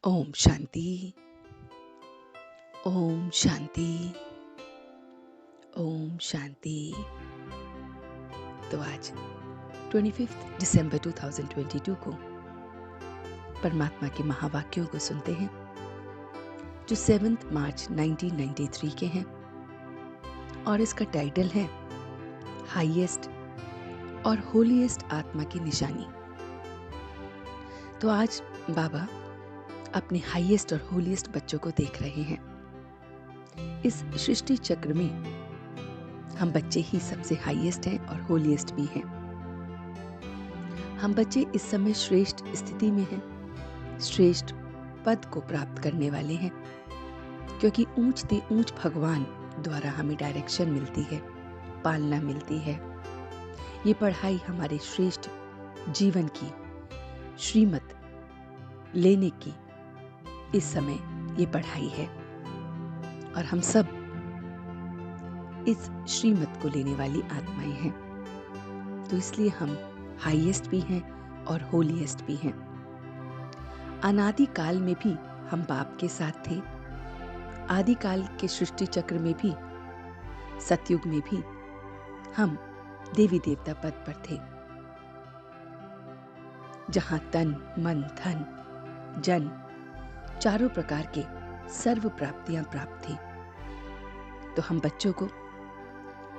ओम शांति। ओम शांति। ओम शांति। तो आज 25 दिसंबर 2022 को परमात्मा के महावाक्यों को सुनते हैं जो 7 मार्च 1993 के हैं और इसका टाइटल है हाईएस्ट और होलीएस्ट आत्मा की निशानी। तो आज बाबा अपने हाईएस्ट और होलीएस्ट बच्चों को देख रहे हैं। इस सृष्टि चक्र में हम बच्चे ही सबसे हाईएस्ट हैं और होलीएस्ट भी हैं। हम बच्चे इस समय श्रेष्ठ स्थिति में हैं, श्रेष्ठ पद को प्राप्त करने वाले हैं, क्योंकि ऊंचते ऊंच भगवान द्वारा हमें डायरेक्शन मिलती है, पालना मिलती है। ये पढ़ाई हमारे श्रेष्ठ जीवन की श्रीमत लेने की इस समय ये पढ़ाई है और हम सब इस श्रीमत को लेने वाली आत्माएं हैं। तो इसलिए हम हाईएस्ट भी हैं और होलीएस्ट भी हैं। अनादि काल में भी हम बाप के साथ थे, आदि काल के सृष्टि चक्र में भी, सतयुग में भी हम देवी देवता पद पर थे, जहां तन मन धन जन चारों प्रकार के सर्व प्राप्तियां प्राप्त थी। तो हम बच्चों को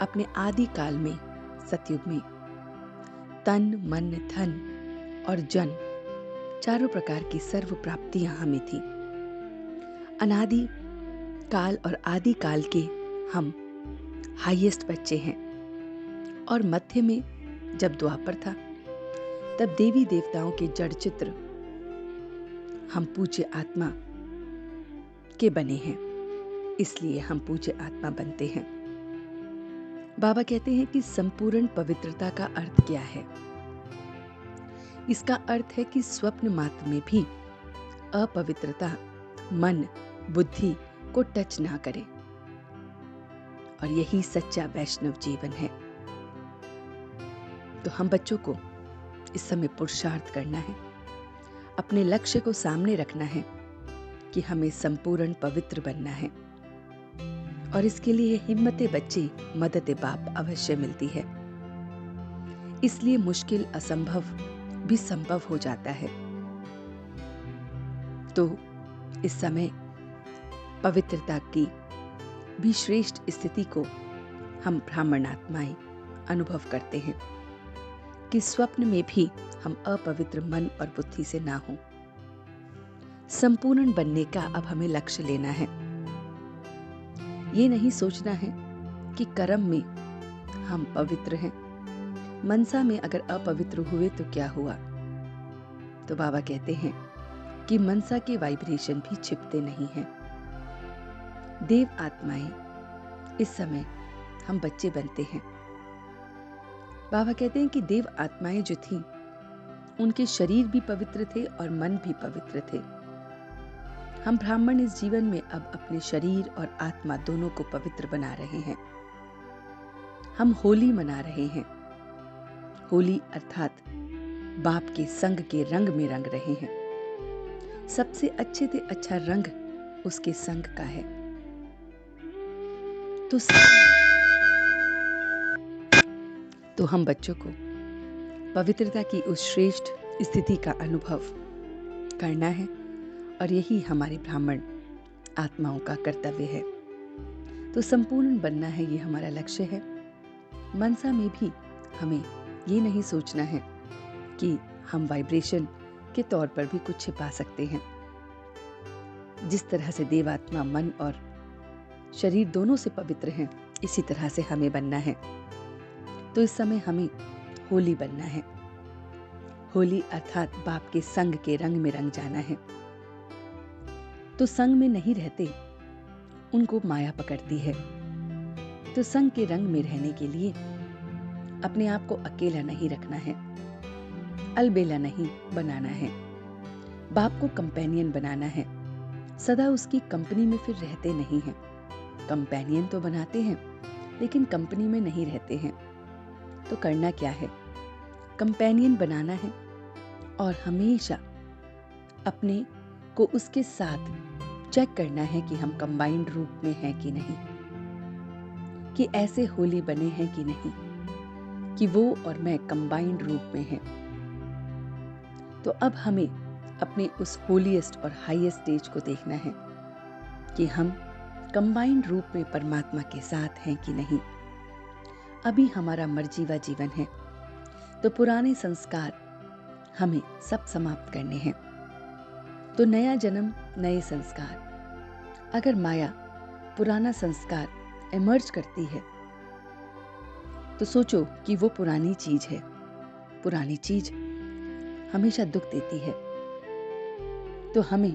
अपने आदि काल में सतयुग में तन मन धन और जन चारों प्रकार की सर्व प्राप्तियां हमें थी। अनादि काल और आदि काल के हम हाईएस्ट बच्चे हैं और मध्य में जब द्वापर था तब देवी देवताओं के जड़ चित्र हम पूज्य आत्मा के बने हैं, इसलिए हम पूज्य आत्मा बनते हैं। बाबा कहते हैं कि संपूर्ण पवित्रता का अर्थ क्या है। इसका अर्थ है कि स्वप्न मात्र में भी अपवित्रता मन बुद्धि को टच ना करे, और यही सच्चा वैष्णव जीवन है। तो हम बच्चों को इस समय पुरुषार्थ करना है, अपने लक्ष्य को सामने रखना है कि हमें संपूर्ण पवित्र बनना है, और इसके लिए हिम्मते बच्चे मदद बाप अवश्य मिलती है। इसलिए मुश्किल असंभव भी संभव हो जाता है। तो इस समय पवित्रता की भी श्रेष्ठ स्थिति को हम ब्राह्मण आत्माएं अनुभव करते हैं कि स्वप्न में भी हम अपवित्र मन और बुद्धि से ना हो। संपूर्ण बनने का अब हमें लक्ष्य लेना है। ये नहीं सोचना है कि कर्म में हम पवित्र हैं, मनसा में अगर अपवित्र हुए तो क्या हुआ। तो बाबा कहते हैं कि मनसा के वाइब्रेशन भी छिपते नहीं हैं। देव आत्माएं इस समय हम बच्चे बनते हैं। बाबा कहते हैं कि देव आत्माएं जो थीं, उनके शरीर भी पवित्र थे और मन भी पवित्र थे। हम ब्राह्मण इस जीवन में अब अपने शरीर और आत्मा दोनों को पवित्र बना रहे हैं। हम होली मना रहे हैं। होली अर्थात बाप के संग के रंग में रंग रहे हैं। सबसे अच्छे से अच्छा रंग उसके संग का है। तो हम बच्चों को पवित्रता की उस श्रेष्ठ स्थिति का अनुभव करना है, और यही हमारे ब्राह्मण आत्माओं का कर्तव्य है। तो संपूर्ण बनना है, ये हमारा लक्ष्य है। मनसा में भी हमें ये नहीं सोचना है कि हम वाइब्रेशन के तौर पर भी कुछ छिपा सकते हैं। जिस तरह से देवात्मा मन और शरीर दोनों से पवित्र हैं, इसी तरह से हमें बनना है। तो इस समय हमें होली बनना है। होली अर्थात बाप के संग के रंग में रंग जाना है। तो संग में नहीं रहते, उनको माया पकड़ती है। तो संग के रंग में रहने के लिए अपने आप को अकेला नहीं रखना है, अलबेला नहीं बनाना है। बाप को कंपेनियन बनाना है। सदा उसकी कंपनी में फिर रहते नहीं हैं। कंपेनियन तो बनाते हैं लेकिन कंपनी में नहीं रहते हैं। तो करना क्या है? कंपेनियन बनाना है और हमेशा अपने को उसके साथ चेक करना है कि हम कंबाइंड रूप में हैं कि नहीं, कि ऐसे होली बने हैं कि नहीं, कि वो और मैं कंबाइंड रूप में हैं। तो अब हमें अपने उस होलीएस्ट और हाईएस्ट स्टेज को देखना है कि हम कंबाइंड रूप में परमात्मा के साथ हैं कि नहीं। अभी हमारा मर्जीवा जीवन है, तो पुराने संस्कार हमें सब समाप्त करने हैं। तो नया जन्म, नए संस्कार। अगर माया पुराना संस्कार इमर्ज करती है तो सोचो कि वो पुरानी चीज है। पुरानी चीज हमेशा दुख देती है। तो हमें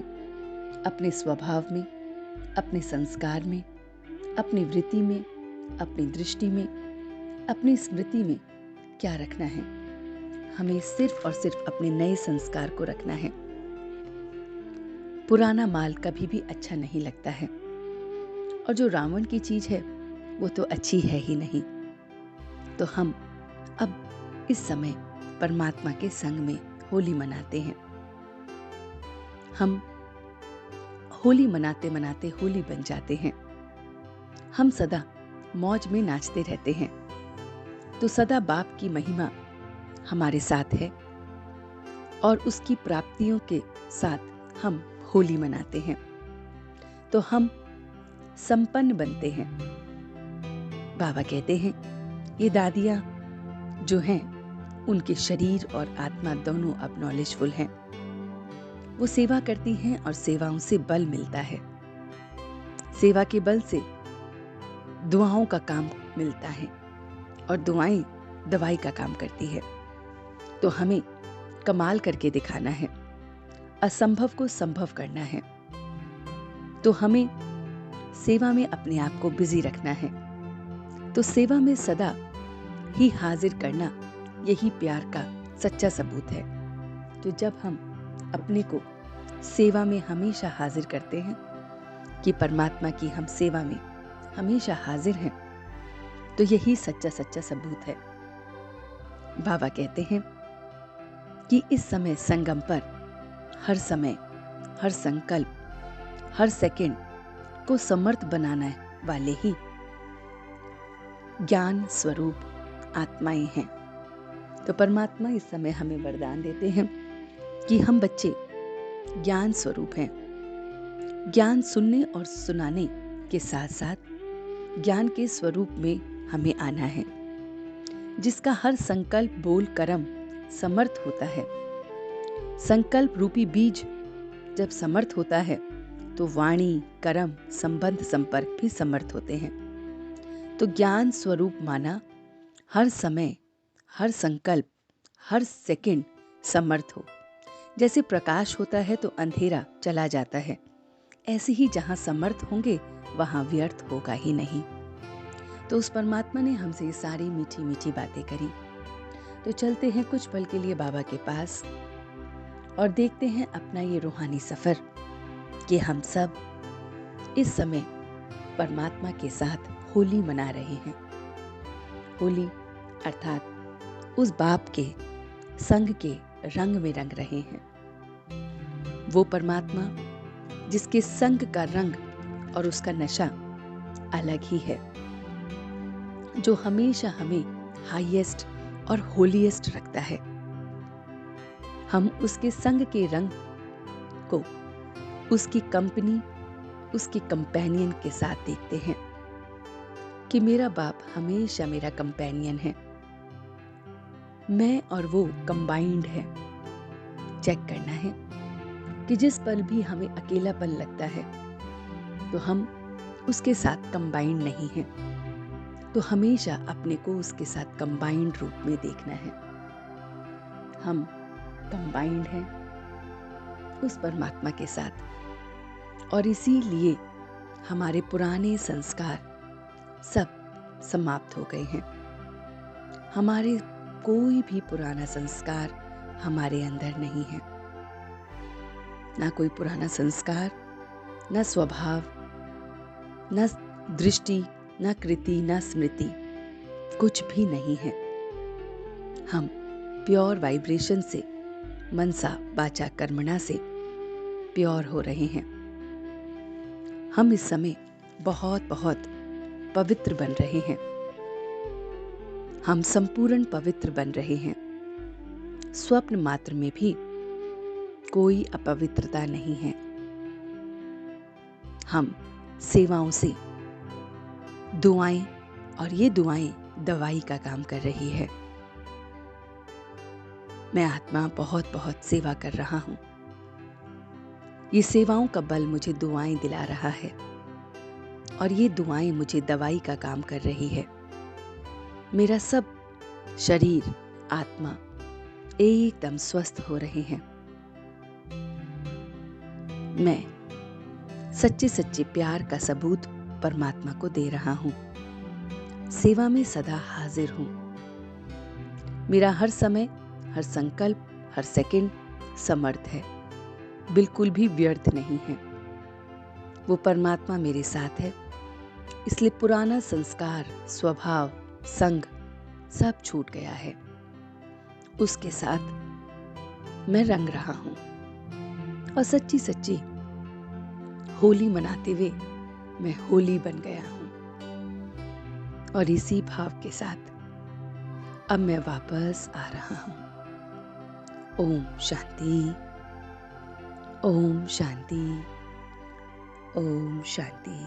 अपने स्वभाव में, अपने संस्कार में, अपनी वृत्ति में, अपनी दृष्टि में, अपनी स्मृति में क्या रखना है? हमें सिर्फ और सिर्फ अपने नए संस्कार को रखना है। पुराना माल कभी भी अच्छा नहीं लगता है, और जो रावण की चीज है वो तो अच्छी है ही नहीं। तो हम अब इस समय परमात्मा के संग में होली मनाते हैं। हम होली मनाते मनाते होली बन जाते हैं। हम सदा मौज में नाचते रहते हैं। तो सदा बाप की महिमा हमारे साथ है और उसकी प्राप्तियों के साथ हम होली मनाते हैं। तो हम संपन्न बनते हैं। बाबा कहते हैं ये दादियाँ जो हैं उनके शरीर और आत्मा दोनों अब नॉलेजफुल हैं। वो सेवा करती हैं और सेवाओं से बल मिलता है। सेवा के बल से दुआओं का काम मिलता है और दुआएं दवाई का काम करती है। तो हमें कमाल करके दिखाना है, असंभव को संभव करना है। तो हमें सेवा में अपने आप को बिजी रखना है। तो सेवा में सदा ही हाजिर करना यही प्यार का सच्चा सबूत है। तो जब हम अपने को सेवा में हमेशा हाजिर करते हैं कि परमात्मा की हम सेवा में हमेशा हाजिर हैं, तो यही सच्चा सच्चा सबूत है। बाबा कहते हैं कि इस समय संगम पर हर समय, हर संकल्प, हर सेकंड को समर्थ बनाने वाले ही ज्ञान स्वरूप आत्माएं हैं। तो परमात्मा इस समय हमें वरदान देते हैं कि हम बच्चे ज्ञान स्वरूप हैं। ज्ञान सुनने और सुनाने के साथ साथ ज्ञान के स्वरूप में हमें आना है, जिसका हर संकल्प, बोल, कर्म समर्थ होता है। संकल्प रूपी बीज जब समर्थ होता है तो वाणी, कर्म, संबंध, संपर्क भी समर्थ होते हैं। तो ज्ञान स्वरूप माना हर समय, हर संकल्प, हर सेकंड समर्थ हो। जैसे प्रकाश होता है तो अंधेरा चला जाता है, ऐसे ही जहां समर्थ होंगे वहां व्यर्थ होगा ही नहीं। तो उस परमात्मा ने हमसे ये सारी मीठी मीठी बातें करी। तो चलते हैं कुछ पल के लिए बाबा के पास और देखते हैं अपना ये रूहानी सफर कि हम सब इस समय परमात्मा के साथ होली मना रहे हैं। होली अर्थात उस बाप के संग के रंग में रंग रहे हैं। वो परमात्मा जिसके संग का रंग और उसका नशा अलग ही है, जो हमेशा हमें हाईएस्ट और होलीएस्ट रखता है। हम उसके संग के रंग को उसकी कंपनी, उसकी कंपेनियन के साथ देखते हैं कि मेरा बाप हमेशा मेरा कंपेनियन है। मैं और वो कंबाइंड है। चेक करना है कि जिस पल भी हमें अकेलापन लगता है तो हम उसके साथ कंबाइंड नहीं हैं। तो हमेशा अपने को उसके साथ कंबाइंड रूप में देखना है। हम कंबाइंड हैं उस परमात्मा के साथ, और इसीलिए हमारे पुराने संस्कार सब समाप्त हो गए हैं। हमारे कोई भी पुराना संस्कार हमारे अंदर नहीं है। ना कोई पुराना संस्कार, ना स्वभाव, ना दृष्टि, ना कृति, ना स्मृति, कुछ भी नहीं है। हम प्योर वाइब्रेशन से, मनसा वाचा कर्मणा से प्योर हो रहे हैं। हम इस समय बहुत बहुत पवित्र बन रहे हैं। हम संपूर्ण पवित्र बन रहे हैं। स्वप्न मात्र में भी कोई अपवित्रता नहीं है। हम सेवाओं से दुआएं, और ये दुआएं दवाई का काम कर रही है। मैं आत्मा बहुत बहुत सेवा कर रहा हूं। ये सेवाओं का बल मुझे दुआएं दिला रहा है, और ये दुआएं मुझे दवाई का काम कर रही है। मेरा सब शरीर, आत्मा एकदम स्वस्थ हो रहे हैं। मैं सच्चे सच्चे प्यार का सबूत परमात्मा को दे रहा हूं। सेवा में सदा हाजिर हूं। मेरा हर समय, हर संकल्प, हर सेकंड समर्थ है, बिल्कुल भी व्यर्थ नहीं है। वो परमात्मा मेरे साथ है, इसलिए पुराना संस्कार, स्वभाव, संग सब छूट गया है। उसके साथ मैं रंग रहा हूं, और सच्ची सच्ची होली मनाते हुए मैं होली बन गया हूं। और इसी भाव के साथ अब मैं वापस आ रहा हूं। ओम शांति, ओम शांति, ओम शांति।